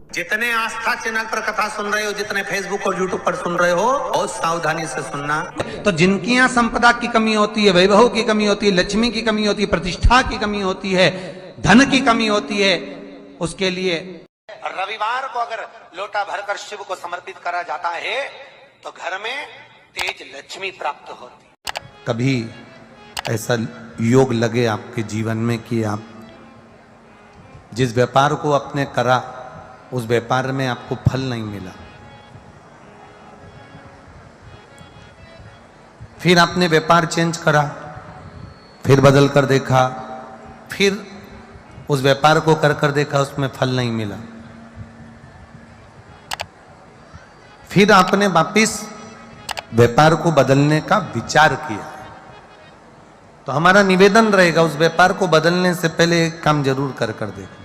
जितने आस्था चैनल पर कथा सुन रहे हो, जितने फेसबुक और यूट्यूब पर सुन रहे हो, बहुत सावधानी से सुनना। तो जिनकी यहाँ संपदा की कमी होती है, वैभव की कमी होती है, लक्ष्मी की कमी होती है, प्रतिष्ठा की कमी होती है, धन की कमी होती है, उसके लिए रविवार को अगर लोटा भरकर शिव को समर्पित करा जाता है तो घर में तेज लक्ष्मी प्राप्त होती। कभी ऐसा योग लगे आपके जीवन में कि आप जिस व्यापार को आपने करा उस व्यापार में आपको फल नहीं मिला, फिर आपने व्यापार चेंज करा, फिर बदल कर देखा, फिर उस व्यापार को कर देखा, उसमें फल नहीं मिला, फिर आपने वापिस व्यापार को बदलने का विचार किया, तो हमारा निवेदन रहेगा उस व्यापार को बदलने से पहले एक काम जरूर कर देखना।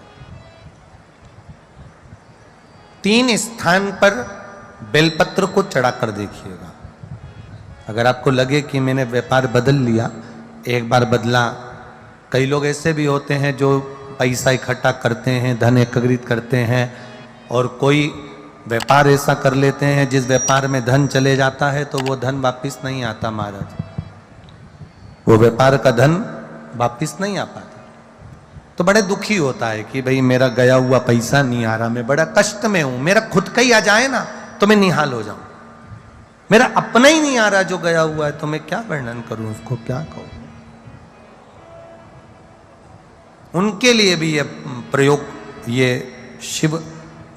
3 स्थान पर बेलपत्र को चढ़ाकर देखिएगा। अगर आपको लगे कि मैंने व्यापार बदल लिया, एक बार बदला, कई लोग ऐसे भी होते हैं जो पैसा इकट्ठा करते हैं, धन एकत्रित करते हैं, और कोई व्यापार ऐसा कर लेते हैं जिस व्यापार में धन चले जाता है तो वो धन वापिस नहीं आता महाराज, वो व्यापार का धन वापिस नहीं आ पाता। तो बड़े दुखी होता है कि भाई मेरा गया हुआ पैसा नहीं आ रहा, मैं बड़ा कष्ट में हूं, मेरा खुद का ही आ जाए ना तो मैं निहाल हो जाऊं, मेरा अपना ही नहीं आ रहा जो गया हुआ है, तो मैं क्या वर्णन करूं, उसको क्या कहूं। उनके लिए भी ये प्रयोग, ये शिव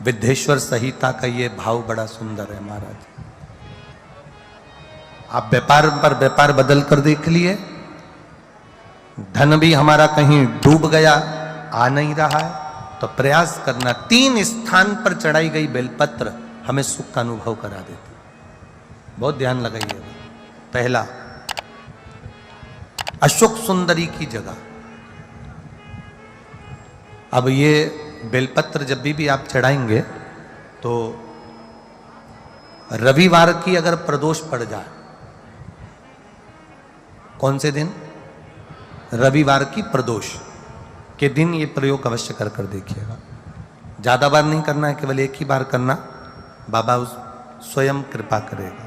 विद्येश्वर संहिता का ये भाव बड़ा सुंदर है महाराज। आप व्यापार पर व्यापार बदल कर देख लिए, धन भी हमारा कहीं डूब गया, आ नहीं रहा है, तो प्रयास करना। 3 स्थान पर चढ़ाई गई बेलपत्र हमें सुख का अनुभव करा देती, बहुत ध्यान लगाइए। पहला, अशोक सुंदरी की जगह। अब ये बेलपत्र जब भी आप चढ़ाएंगे तो रविवार की अगर प्रदोष पड़ जाए, कौन से दिन? रविवार की प्रदोष के दिन ये प्रयोग अवश्य कर देखिएगा। ज्यादा बार नहीं करना है, केवल एक ही बार करना, बाबा उस स्वयं कृपा करेगा।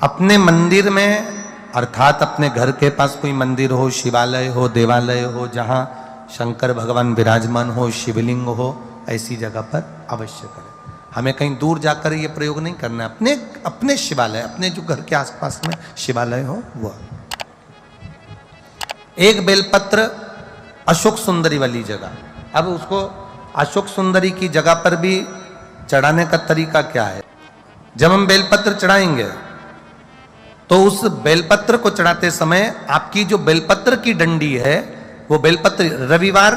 अपने मंदिर में, अर्थात अपने घर के पास कोई मंदिर हो, शिवालय हो, देवालय हो, जहां शंकर भगवान विराजमान हो, शिवलिंग हो, ऐसी जगह पर अवश्य करें। हमें कहीं दूर जाकर ये प्रयोग नहीं करना है, अपने शिवालय, अपने जो घर के आसपास में शिवालय हो वह। एक बेलपत्र अशोक सुंदरी वाली जगह। अब उसको अशोक सुंदरी की जगह पर भी चढ़ाने का तरीका क्या है? जब हम बेलपत्र चढ़ाएंगे तो उस बेलपत्र को चढ़ाते समय आपकी जो बेलपत्र की डंडी है, वो बेलपत्र, रविवार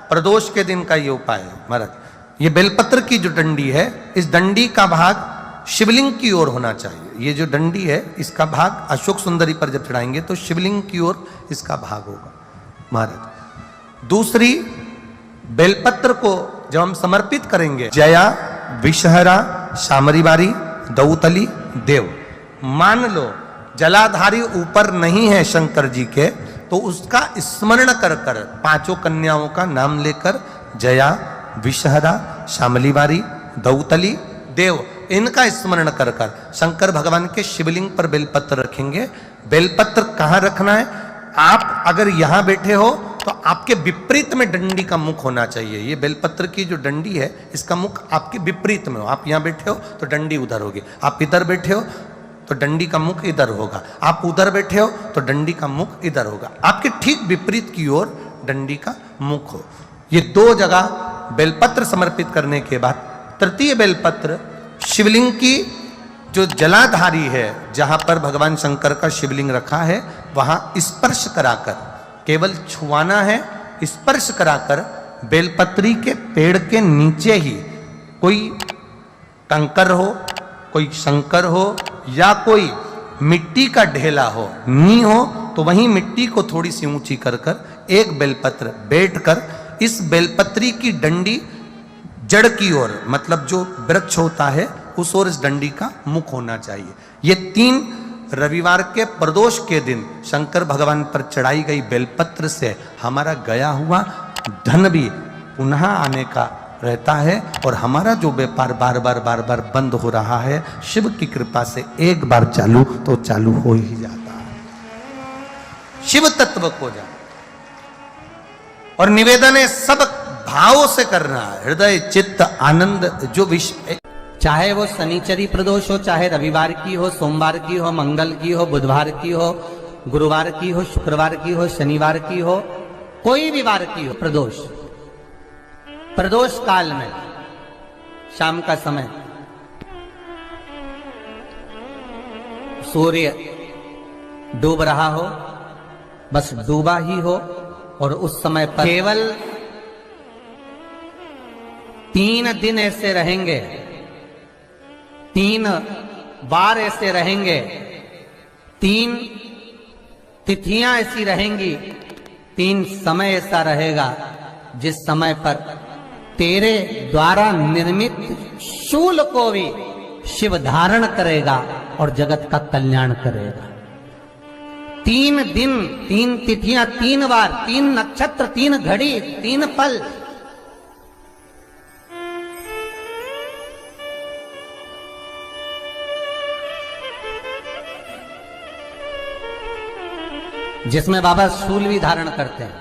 प्रदोष के दिन का ये उपाय है महाराज। ये बेलपत्र की जो डंडी है, इस डंडी का भाग शिवलिंग की ओर होना चाहिए। ये जो डंडी है, इसका भाग अशोक सुंदरी पर जब चढ़ाएंगे तो शिवलिंग की ओर इसका भाग होगा महाराज। दूसरी, बेलपत्र को जब हम समर्पित करेंगे, जया, विषहरा, शामरीवारी, दौतली, देव। मान लो जलाधारी ऊपर नहीं है शंकर जी के, तो उसका स्मरण कर 5 कन्याओं का नाम लेकर, जया, विषहरा, शामलीवारी, दौतली, देव, इनका स्मरण कर शंकर भगवान के शिवलिंग पर बेलपत्र रखेंगे। बेलपत्र कहां रखना है? आप अगर यहां बैठे हो तो आपके विपरीत में डंडी का मुख होना चाहिए। ये बेलपत्र की जो डंडी है, इसका मुख आपके विपरीत में हो। आप यहां बैठे हो तो डंडी उधर होगी, आप इधर बैठे हो तो डंडी का मुख इधर होगा, आप उधर बैठे हो तो डंडी का मुख इधर होगा। आपके ठीक विपरीत की ओर डंडी का मुख हो। ये 2 जगह बेलपत्र समर्पित करने के बाद, तृतीय बेलपत्र शिवलिंग की जो जलाधारी है, जहां पर भगवान शंकर का शिवलिंग रखा है, वहां स्पर्श कराकर, केवल छुआना है, स्पर्श कराकर बेलपत्री के पेड़ के नीचे ही कोई कंकर हो, कोई शंकर हो, या कोई मिट्टी का ढेला हो, नी हो, तो वहीं मिट्टी को थोड़ी सी ऊंची कर एक बेलपत्र बैठकर इस बेलपत्री की डंडी जड़ की ओर, मतलब जो वृक्ष होता है उस ओर इस डंडी का मुख होना चाहिए। ये 3 रविवार के प्रदोष के दिन शंकर भगवान पर चढ़ाई गई बेलपत्र से हमारा गया हुआ धन भी पुनः आने का रहता है और हमारा जो व्यापार बार बार बार बार बंद हो रहा है, शिव की कृपा से एक बार चालू तो चालू हो ही जाता है, शिव तत्व को जान। और निवेदन है सब भावों से करना है, हृदय चित्त आनंद जो विषय, चाहे वो शनिचरी प्रदोष हो, चाहे रविवार की हो, सोमवार की हो, मंगल की हो, बुधवार की हो, गुरुवार की हो, शुक्रवार की हो, शनिवार की हो, कोई भी वार की हो, प्रदोष काल में शाम का समय सूर्य डूब रहा हो, बस डूबा ही हो, और उस समय पर केवल 3 दिन ऐसे रहेंगे, 3 बार ऐसे रहेंगे, 3 तिथियां ऐसी रहेंगी, 3 समय ऐसा रहेगा जिस समय पर तेरे द्वारा निर्मित शूल को भी शिव धारण करेगा और जगत का कल्याण करेगा। 3 दिन, 3 तिथियां, 3 बार, 3 नक्षत्र, 3 घड़ी, 3 पल, जिसमें बाबा शूल भी धारण करते हैं,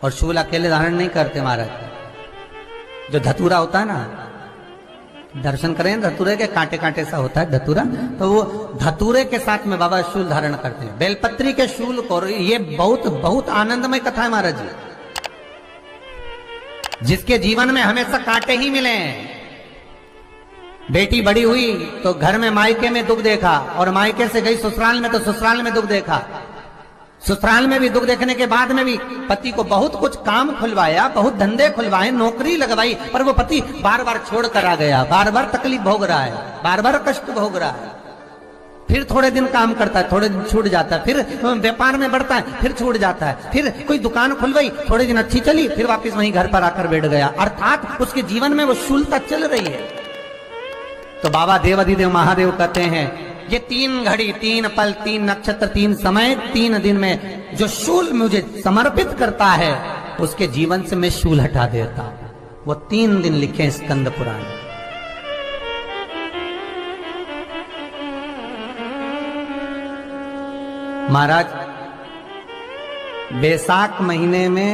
और शूल अकेले धारण नहीं करते महाराज, जो धतूरा होता है ना, दर्शन करें धतूरे के, कांटे कांटे सा होता है धतूरा, तो वो धतूरे के साथ में बाबा शूल धारण करते हैं, बेलपत्री के शूल को। ये बहुत बहुत आनंदमय कथा है महाराज जी, जिसके जीवन में हमेशा कांटे ही मिले हैं। बेटी बड़ी हुई तो घर में मायके में दुख देखा, और मायके से गई ससुराल में तो ससुराल में दुख देखा, ससुराल में भी दुख देखने के बाद में भी पति को बहुत कुछ काम खुलवाया, बहुत धंधे खुलवाए, नौकरी लगवाई, पर वो पति बार बार छोड़ कर आ गया, बार बार तकलीफ भोग रहा है, बार बार कष्ट भोग रहा है। फिर थोड़े दिन काम करता है, थोड़े दिन छूट जाता है, फिर व्यापार में बढ़ता है, फिर छूट जाता है, फिर कोई दुकान खुलवाई, थोड़े दिन अच्छी चली, फिर वापस वहीं घर पर आकर बैठ गया, अर्थात उसके जीवन में वो शूलता चल रही है। तो बाबा देवाधिदेव महादेव कहते हैं, ये 3 घड़ी, 3 पल, 3 नक्षत्र, 3 समय, 3 दिन में जो शूल मुझे समर्पित करता है, उसके जीवन से मैं शूल हटा देता हूं। वो 3 दिन लिखे स्कंद पुराण। महाराज बैसाख महीने में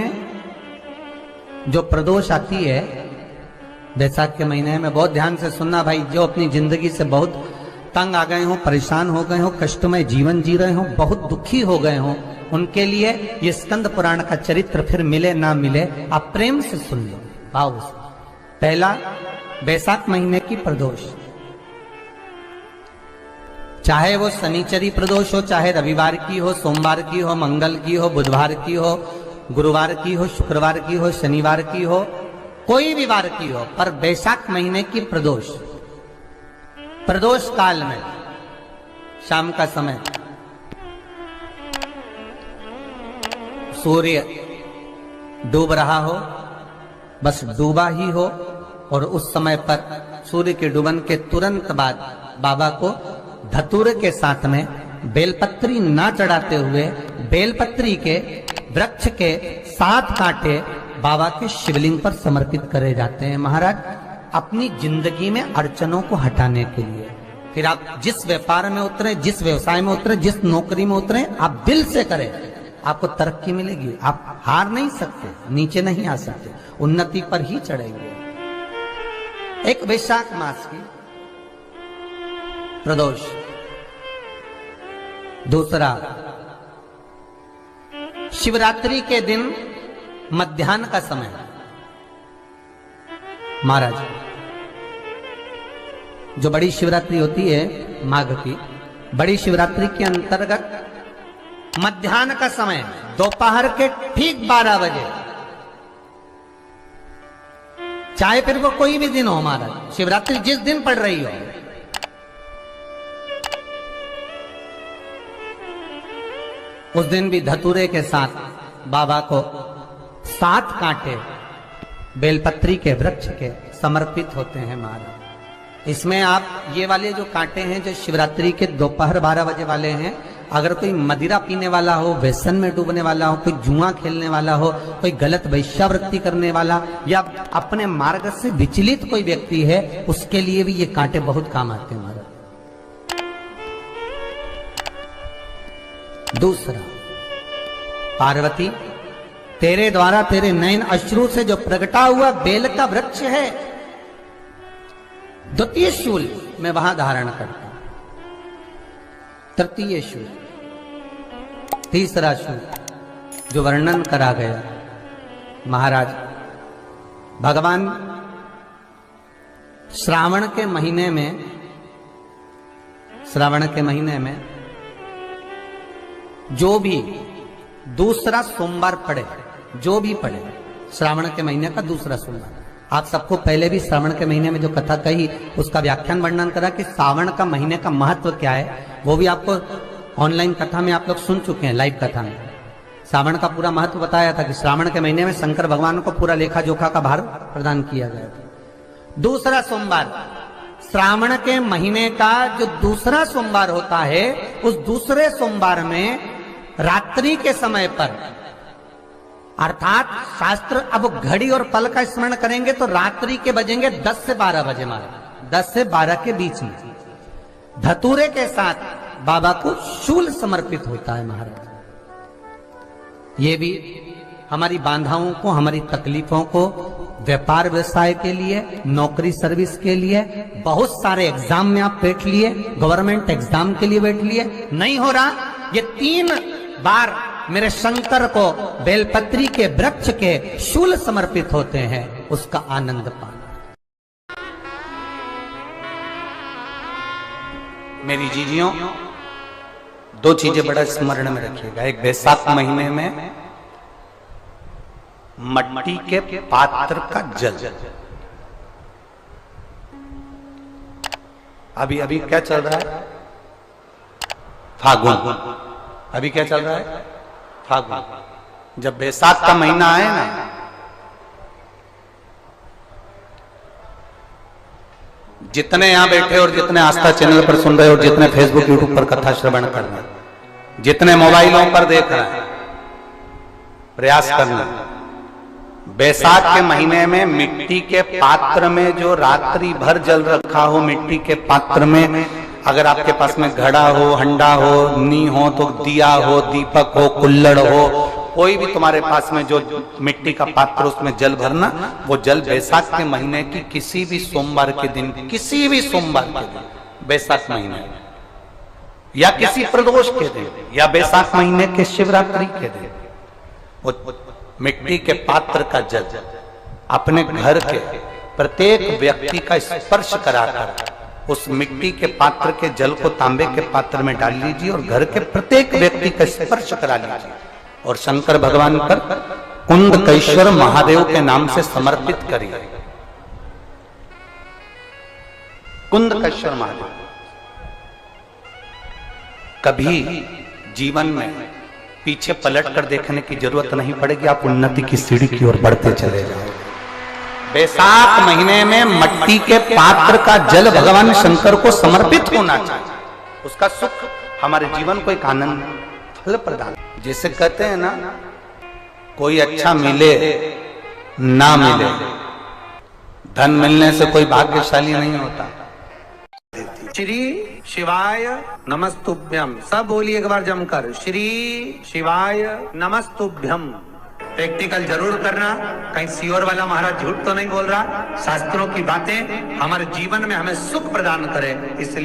जो प्रदोष आती है, बैसाख के महीने में बहुत ध्यान से सुनना भाई, जो अपनी जिंदगी से बहुत तंग आ गए हो, परेशान हो गए हो, कष्टमय जीवन जी रहे हो, बहुत दुखी हो गए हो, उनके लिए ये स्कंद पुराण का चरित्र फिर मिले ना मिले, आप प्रेम से सुन लो, भाव से। पहला, बैसाख महीने की प्रदोष, चाहे वो शनिचरी प्रदोष हो, चाहे रविवार की हो, सोमवार की हो, मंगल की हो, बुधवार की हो, गुरुवार की हो, शुक्रवार की हो, शनिवार की हो, कोई भी वार की हो, पर बैसाख महीने की प्रदोष, प्रदोष काल में शाम का समय सूर्य डूब रहा हो, बस डूबा ही हो, और उस समय पर सूर्य के डूबन के तुरंत बाद बाबा को धतूरे के साथ में बेलपत्री ना चढ़ाते हुए, बेलपत्री के वृक्ष के 7 कांटे बाबा के शिवलिंग पर समर्पित करे जाते हैं महाराज, अपनी जिंदगी में अड़चनों को हटाने के लिए। फिर आप जिस व्यापार में उतरे, जिस व्यवसाय में उतरे, जिस नौकरी में उतरे, आप दिल से करें, आपको तरक्की मिलेगी। आप हार नहीं सकते, नीचे नहीं आ सकते, उन्नति पर ही चढ़ेंगे। एक वैशाख मास की प्रदोष, दूसरा शिवरात्रि के दिन मध्याह्न का समय महाराज, जो बड़ी शिवरात्रि होती है माघ की, बड़ी शिवरात्रि के अंतर्गत मध्याह्न का समय, दोपहर के ठीक 12 बजे, चाहे फिर वो कोई भी दिन हो महाराज, शिवरात्रि जिस दिन पड़ रही हो, उस दिन भी धतूरे के साथ बाबा को 7 कांटे बेलपत्री के वृक्ष के समर्पित होते हैं महाराज। इसमें आप ये वाले जो कांटे हैं, जो शिवरात्रि के दोपहर 12 बजे वाले हैं, अगर कोई मदिरा पीने वाला हो, व्यसन में डूबने वाला हो, कोई जुआ खेलने वाला हो, कोई गलत वैश्यावृत्ति करने वाला या अपने मार्ग से विचलित कोई व्यक्ति है, उसके लिए भी ये कांटे बहुत काम आते हैं महाराज। दूसरा, पार्वती तेरे द्वारा तेरे नयन अश्रु से जो प्रगटा हुआ बेल का वृक्ष है, द्वितीय शूल मैं वहां धारण करता हूं, तृतीय शूल, तीसरा शूल जो वर्णन करा गया महाराज। भगवान श्रावण के महीने में जो भी दूसरा सोमवार पड़े, जो भी पड़े श्रावण के महीने का दूसरा सोमवार, आप सबको पहले भी श्रावण के महीने में जो कथा कही उसका व्याख्यान वर्णन करा कि श्रावण का महीने का महत्व क्या है, वो भी आपको ऑनलाइन कथा में आप लोग सुन चुके हैं, लाइव कथा में श्रावण का पूरा महत्व बताया था कि श्रावण के महीने में शंकर भगवान को पूरा लेखा जोखा का भार प्रदान किया गया था। दूसरा सोमवार, श्रावण के महीने का जो दूसरा सोमवार होता है, उस दूसरे सोमवार में रात्रि के समय पर, अर्थात शास्त्र अब घड़ी और पल का स्मरण करेंगे तो रात्रि के बजेंगे 10 से 12 बजे महाराज, 10 से 12 के बीच में धतूरे के साथ बाबा को शूल समर्पित होता है महाराज। ये भी हमारी बाधाओं को, हमारी तकलीफों को, व्यापार व्यवसाय के लिए, नौकरी सर्विस के लिए, बहुत सारे एग्जाम में आप बैठ लिए, गवर्नमेंट एग्जाम के लिए बैठ लिए, नहीं हो रहा, ये 3 बार मेरे शंकर को बेलपत्री के वृक्ष के शूल समर्पित होते हैं, उसका आनंद पाना। मेरी जीजियों, 2 चीजें बड़ा स्मरण में रखिएगा। एक, बैसाख महीने में मट्टी के पात्र का जल, अभी क्या चल रहा है, फागुन, अभी क्या चल रहा है, फागुन। जब बैसाख का महीना आए ना, जितने यहां बैठे और जितने आस्था चैनल पर सुन रहे और जितने फेसबुक यूट्यूब पर कथा श्रवण कर रहे, जितने मोबाइलों पर देख रहे हैं, प्रयास करना, बैसाख के महीने में मिट्टी के पात्र में जो रात्रि भर जल रखा हो, मिट्टी के पात्र में, अगर आपके पास में घड़ा हो, हंडा हो, नी हो, तो दिया हो, दीपक हो, कुल्लड़ हो, कोई भी तुम्हारे पास में जो मिट्टी का पात्र, उसमें जल भरना। वो जल बैसाख के महीने की किसी भी सोमवार के दिन, किसी भी सोमवार के दिन, बैसाख महीने या किसी प्रदोष के दिन या बैसाख महीने के शिवरात्रि के दिन, वो मिट्टी के पात्र का जल अपने घर के प्रत्येक व्यक्ति का स्पर्श कराकर उस मिट्टी के पात्र के जल को तांबे के पात्र में डाल लीजिए और घर के प्रत्येक व्यक्ति का स्पर्श करा लीजिए और शंकर भगवान पर कुंडकेश्वर महादेव के नाम से समर्पित करिए। कुंडकेश्वर महादेव, कभी जीवन में पीछे पलट कर देखने की जरूरत नहीं पड़ेगी, आप उन्नति की सीढ़ी की ओर बढ़ते चले जाओगे। बैसाख महीने में मट्टी के पात्र का जल भगवान शंकर को समर्पित होना चाहिए, उसका सुख हमारे जीवन को एक आनंद फल प्रदान। जैसे कहते हैं ना, कोई अच्छा मिले ना मिले, धन मिलने से कोई भाग्यशाली नहीं होता। श्री शिवाय नमस्तुभ्यम, सब बोलिए एक बार जमकर, श्री शिवाय नमस्तुभ्यम। प्रैक्टिकल जरूर करना, कहीं सियोर वाला महाराज झूठ तो नहीं बोल रहा। शास्त्रों की बातें हमारे जीवन में हमें सुख प्रदान करे, इसलिए